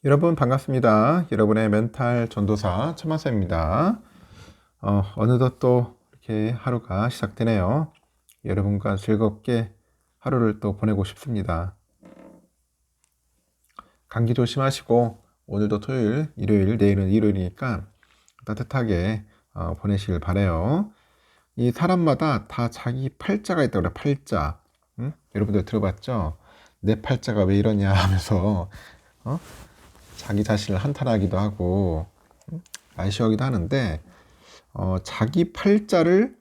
여러분 반갑습니다. 여러분의 멘탈 전도사 천만쌤입니다. 어느덧 또 이렇게 하루가 시작되네요. 여러분과 즐겁게 하루를 또 보내고 싶습니다. 감기 조심하시고 오늘도 토요일, 일요일, 내일은 일요일이니까 따뜻하게 보내시길 바래요. 이 사람마다 다 자기 팔자가 있다고 그래요. 팔자. 응? 여러분들 들어봤죠? 내 팔자가 왜 이러냐 하면서 자기 자신을 한탄하기도 하고 아쉬워하기도 하는데 자기 팔자를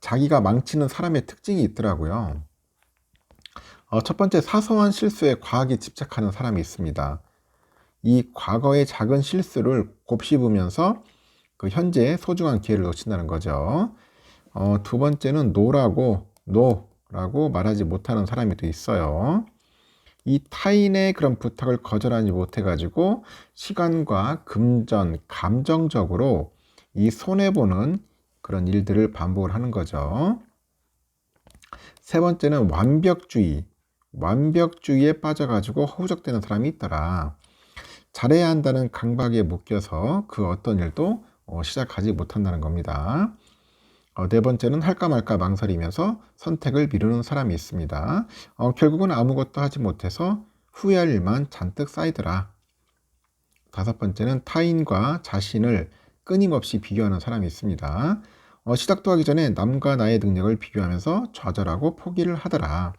자기가 망치는 사람의 특징이 있더라고요. 첫 번째, 사소한 실수에 과하게 집착하는 사람이 있습니다. 이 과거의 작은 실수를 곱씹으면서 그 현재의 소중한 기회를 놓친다는 거죠. 두 번째는 노라고 말하지 못하는 사람이 또 있어요. 이 타인의 그런 부탁을 거절하지 못해가지고 시간과 금전, 감정적으로 이 손해보는 그런 일들을 반복을 하는 거죠. 세 번째는 완벽주의에 빠져가지고 허우적대는 사람이 있더라. 잘해야 한다는 강박에 묶여서 그 어떤 일도 시작하지 못한다는 겁니다. 네 번째는 할까 말까 망설이면서 선택을 미루는 사람이 있습니다. 결국은 아무것도 하지 못해서 후회할 일만 잔뜩 쌓이더라. 다섯 번째는 타인과 자신을 끊임없이 비교하는 사람이 있습니다. 시작도 하기 전에 남과 나의 능력을 비교하면서 좌절하고 포기를 하더라.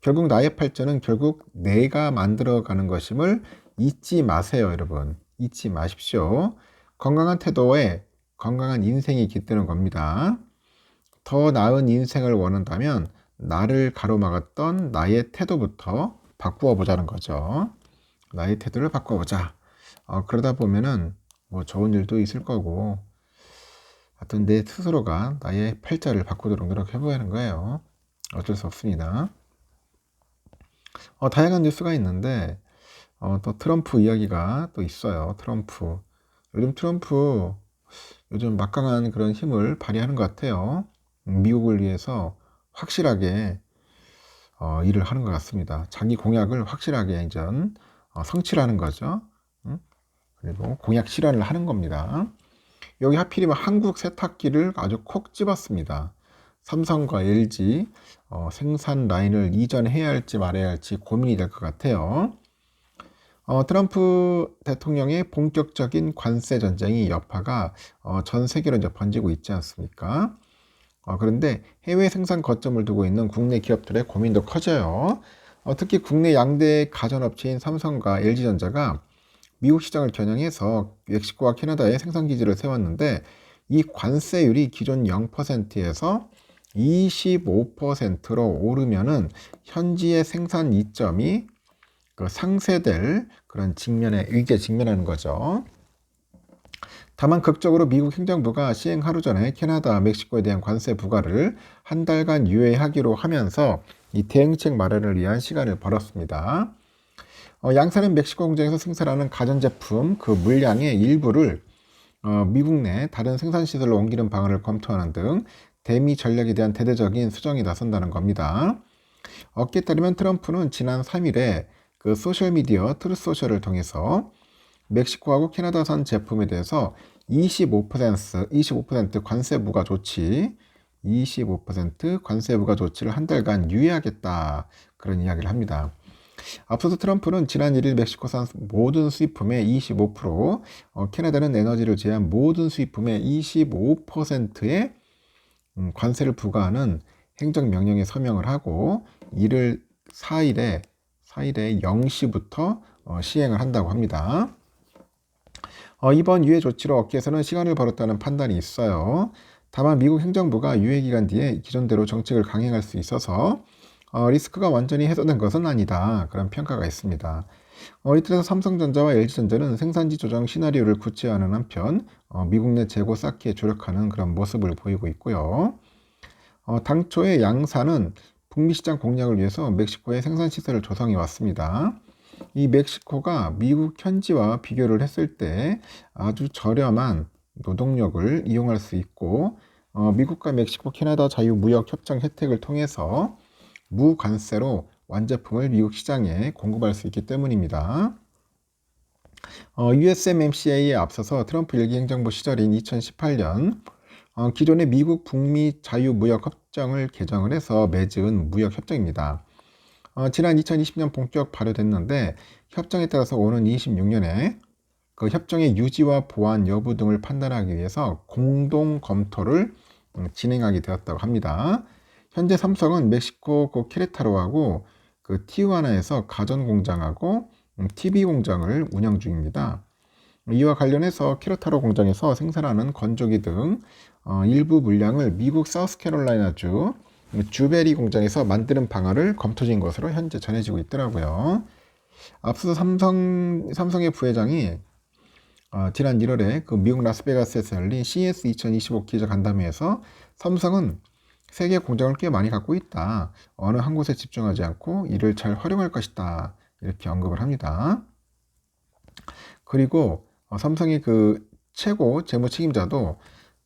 결국 나의 팔자는 결국 내가 만들어가는 것임을 잊지 마세요, 여러분. 잊지 마십시오. 건강한 태도에 건강한 인생이 깃드는 겁니다. 더 나은 인생을 원한다면 나를 가로막았던 나의 태도부터 바꾸어 보자는 거죠. 나의 태도를 바꿔보자. 그러다 보면은 뭐 좋은 일도 있을 거고, 하여튼 내 스스로가 나의 팔자를 바꾸도록 노력해 보자는 거예요. 어쩔 수 없습니다. 다양한 뉴스가 있는데 또 트럼프 이야기가 또 있어요. 트럼프. 요즘 막강한 그런 힘을 발휘하는 것 같아요. 미국을 위해서 확실하게 일을 하는 것 같습니다. 자기 공약을 확실하게 이제 성취를 하는 거죠. 그리고 공약 실현을 하는 겁니다. 여기 하필이면 한국 세탁기를 아주 콕 집었습니다. 삼성과 LG 생산 라인을 이전해야 할지 말아야 할지 고민이 될 것 같아요. 트럼프 대통령의 본격적인 관세 전쟁이 여파가 전 세계로 이제 번지고 있지 않습니까? 그런데 해외 생산 거점을 두고 있는 국내 기업들의 고민도 커져요. 특히 국내 양대 가전업체인 삼성과 LG전자가 미국 시장을 겨냥해서 멕시코와 캐나다에 생산 기지를 세웠는데 이 관세율이 기존 0%에서 25%로 오르면은 현지의 생산 이점이 그 상쇄될 그런 위기에 직면하는 거죠. 다만 극적으로 미국 행정부가 시행 하루 전에 캐나다, 멕시코에 대한 관세 부과를 한 달간 유예하기로 하면서 이 대응책 마련을 위한 시간을 벌었습니다. 양사는 멕시코 공장에서 생산하는 가전제품 그 물량의 일부를 미국 내 다른 생산시설로 옮기는 방안을 검토하는 등 대미 전략에 대한 대대적인 수정이 나선다는 겁니다. 어깨에 따르면 트럼프는 지난 3일에 그 소셜미디어 트루소셜을 통해서 멕시코하고 캐나다산 제품에 대해서 25% 관세 부과 조치, 25% 관세 부과 조치를 한 달간 유예하겠다. 그런 이야기를 합니다. 앞서서 트럼프는 지난 1일 멕시코산 모든 수입품의 25%, 캐나다는 에너지를 제외한 모든 수입품의 25%의 관세를 부과하는 행정명령에 서명을 하고 이를 4일에 0시부터 시행을 한다고 합니다. 이번 유예 조치로 업계에서는 시간을 벌었다는 판단이 있어요. 다만 미국 행정부가 유예 기간 뒤에 기존대로 정책을 강행할 수 있어서 리스크가 완전히 해소된 것은 아니다. 그런 평가가 있습니다. 이 틀에서 삼성전자와 LG전자는 생산지 조정 시나리오를 구체화하는 한편 미국 내 재고 쌓기에 조력하는 그런 모습을 보이고 있고요. 당초에 양사는 북미 시장 공략을 위해서 멕시코에 생산시설을 조성해 왔습니다. 이 멕시코가 미국 현지와 비교를 했을 때 아주 저렴한 노동력을 이용할 수 있고 미국과 멕시코, 캐나다 자유무역협정 혜택을 통해서 무관세로 완제품을 미국 시장에 공급할 수 있기 때문입니다. USMCA에 앞서서 트럼프 일기 행정부 시절인 2018년 기존의 미국 북미 자유무역협정을 개정을 해서 맺은 무역협정입니다. 지난 2020년 본격 발효됐는데 협정에 따라서 오는 26년에 그 협정의 유지와 보완 여부 등을 판단하기 위해서 공동 검토를 진행하게 되었다고 합니다. 현재 삼성은 멕시코 그 케레타로하고 그 티후아나에서 가전 공장하고 TV 공장을 운영 중입니다. 이와 관련해서 케레타로 공장에서 생산하는 건조기 등 일부 물량을 미국 사우스캐롤라이나주 주베리 공장에서 만드는 방안을 검토 중인 것으로 현재 전해지고 있더라고요. 앞서 삼성의 부회장이 지난 1월에 그 미국 라스베가스에서 열린 CES 2025 기자 간담회에서 삼성은 세계 공장을 꽤 많이 갖고 있다. 어느 한 곳에 집중하지 않고 이를 잘 활용할 것이다. 이렇게 언급을 합니다. 그리고 삼성의 그 최고 재무 책임자도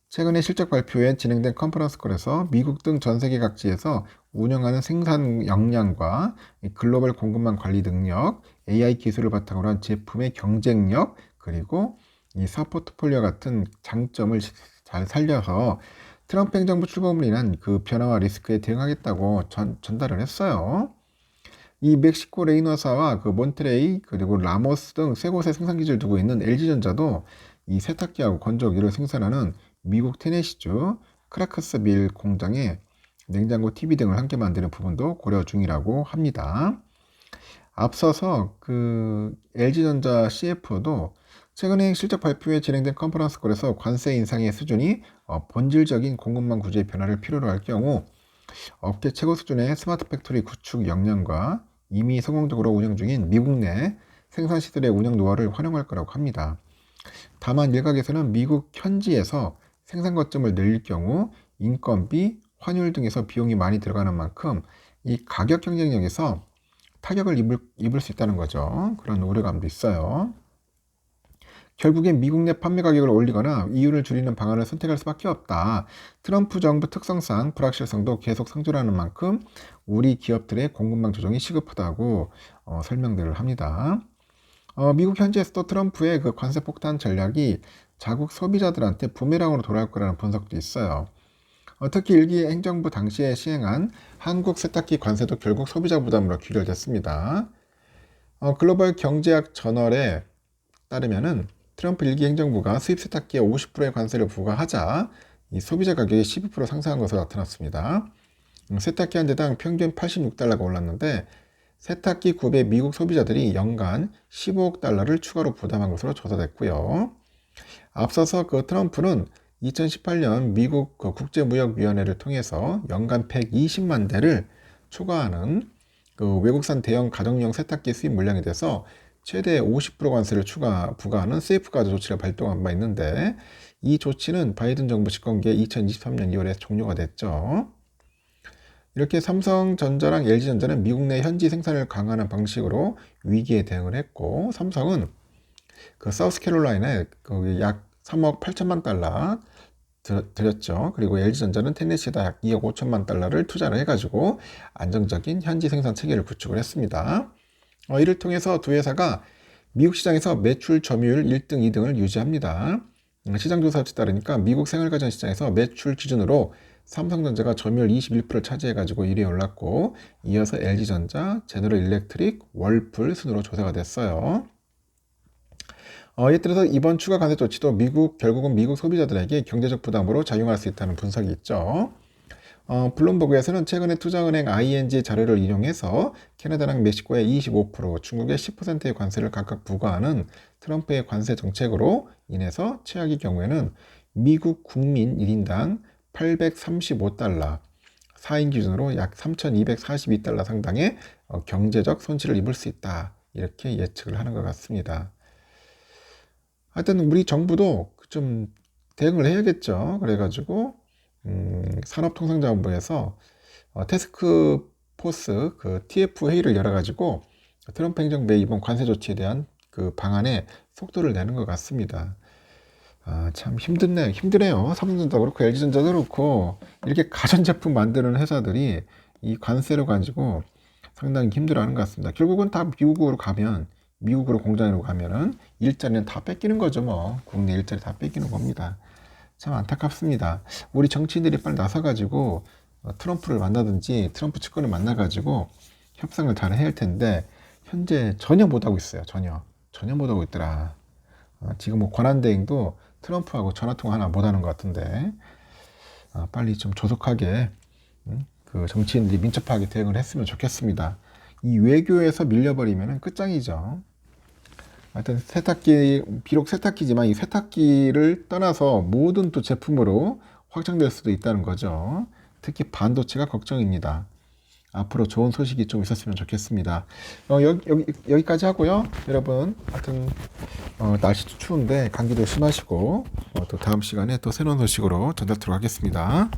최근에 실적 발표에 진행된 컨퍼런스콜에서 미국 등 전 세계 각지에서 운영하는 생산 역량과 글로벌 공급망 관리 능력, AI 기술을 바탕으로 한 제품의 경쟁력, 그리고 이 사업 포트폴리오 같은 장점을 잘 살려서 트럼프 행정부 출범으로 인한 그 변화와 리스크에 대응하겠다고 전달을 했어요. 이 멕시코 레이너사와 그 몬테레이 그리고 라모스 등 세 곳에 생산 기지를 두고 있는 LG전자도 이 세탁기하고 건조기를 생산하는 미국 테네시주 크라커스빌 공장에 냉장고, TV 등을 함께 만드는 부분도 고려 중이라고 합니다. 앞서서 그 LG전자 CF도 최근에 실적 발표에 진행된 컨퍼런스콜에서 관세 인상의 수준이 본질적인 공급망 구조의 변화를 필요로 할 경우 업계 최고 수준의 스마트 팩토리 구축 역량과 이미 성공적으로 운영 중인 미국 내 생산 시설의 운영 노하우를 활용할 거라고 합니다. 다만 일각에서는 미국 현지에서 생산 거점을 늘릴 경우 인건비, 환율 등에서 비용이 많이 들어가는 만큼 이 가격 경쟁력에서 타격을 입을 수 있다는 거죠. 그런 우려감도 있어요. 결국엔 미국 내 판매 가격을 올리거나 이윤을 줄이는 방안을 선택할 수밖에 없다. 트럼프 정부 특성상 불확실성도 계속 상존하는 만큼 우리 기업들의 공급망 조정이 시급하다고 설명들을 합니다. 미국 현지에서도 트럼프의 그 관세 폭탄 전략이 자국 소비자들한테 부메랑으로 돌아올 거라는 분석도 있어요. 특히 일기 행정부 당시에 시행한 한국 세탁기 관세도 결국 소비자 부담으로 귀결됐습니다. 글로벌 경제학 저널에 따르면은 트럼프 일기 행정부가 수입 세탁기에 50%의 관세를 부과하자 이 소비자 가격이 12% 상승한 것으로 나타났습니다. 세탁기 한 대당 평균 86달러가 올랐는데 세탁기 구매 미국 소비자들이 연간 15억 달러를 추가로 부담한 것으로 조사됐고요. 앞서서 그 트럼프는 2018년 미국 그 국제무역위원회를 통해서 연간 120만 대를 초과하는 그 외국산 대형 가정용 세탁기 수입 물량에 대해서 최대 50% 관세를 추가 부과하는 세이프가드 조치를 발동한 바 있는데 이 조치는 바이든 정부 집권기에 2023년 2월에 종료가 됐죠. 이렇게 삼성전자랑 LG전자는 미국 내 현지 생산을 강화하는 방식으로 위기에 대응을 했고 삼성은 그 사우스캐롤라이나에 약 3억 8천만 달러 들였죠. 그리고 LG전자는 테네시에다 약 2억 5천만 달러를 투자를 해가지고 안정적인 현지 생산 체계를 구축을 했습니다. 이를 통해서 두 회사가 미국 시장에서 매출 점유율 1등, 2등을 유지합니다. 시장조사에 따르니까 미국 생활가전 시장에서 매출 기준으로 삼성전자가 점유율 21%를 차지해가지고 1위에 올랐고 이어서 LG전자, 제너럴 일렉트릭, 월풀 순으로 조사가 됐어요. 이에 따라서 이번 추가 관세 조치도 결국은 미국 소비자들에게 경제적 부담으로 작용할 수 있다는 분석이 있죠. 블룸버그에서는 최근에 투자은행 ING 자료를 인용해서 캐나다랑 멕시코의 25%, 중국의 10%의 관세를 각각 부과하는 트럼프의 관세 정책으로 인해서 최악의 경우에는 미국 국민 1인당 835달러, 4인 기준으로 약 3,242달러 상당의 경제적 손실을 입을 수 있다. 이렇게 예측을 하는 것 같습니다. 하여튼 우리 정부도 좀 대응을 해야겠죠. 그래가지고 산업통상자원부에서 태스크포스 그 TF 회의를 열어가지고 트럼프 행정부의 이번 관세 조치에 대한 그 방안에 속도를 내는 것 같습니다. 참 힘드네요. 삼성전자도 그렇고 LG전자도 그렇고 이렇게 가전제품 만드는 회사들이 이 관세를 가지고 상당히 힘들어하는 것 같습니다. 결국은 다 미국으로 가면 미국으로 공장으로 가면은 일자리는 다 뺏기는 거죠. 뭐 국내 일자리 다 뺏기는 겁니다. 참 안타깝습니다. 우리 정치인들이 빨리 나서가지고 트럼프를 만나든지 트럼프 측근을 만나가지고 협상을 잘 해야 할 텐데 현재 전혀 못하고 있어요. 전혀 못하고 있더라. 지금 뭐 권한대행도 트럼프하고 전화통화 하나 못하는 것 같은데 빨리 좀 조속하게 그 정치인들이 민첩하게 대응을 했으면 좋겠습니다. 이 외교에서 밀려버리면 끝장이죠. 하여튼 세탁기, 비록 세탁기지만 이 세탁기를 떠나서 모든 또 제품으로 확장될 수도 있다는 거죠. 특히 반도체가 걱정입니다. 앞으로 좋은 소식이 좀 있었으면 좋겠습니다. 여기까지 하고요. 여러분, 하여튼 날씨도 추운데 감기도 심하시고 또 다음 시간에 또 새로운 소식으로 전달드리도록 하겠습니다.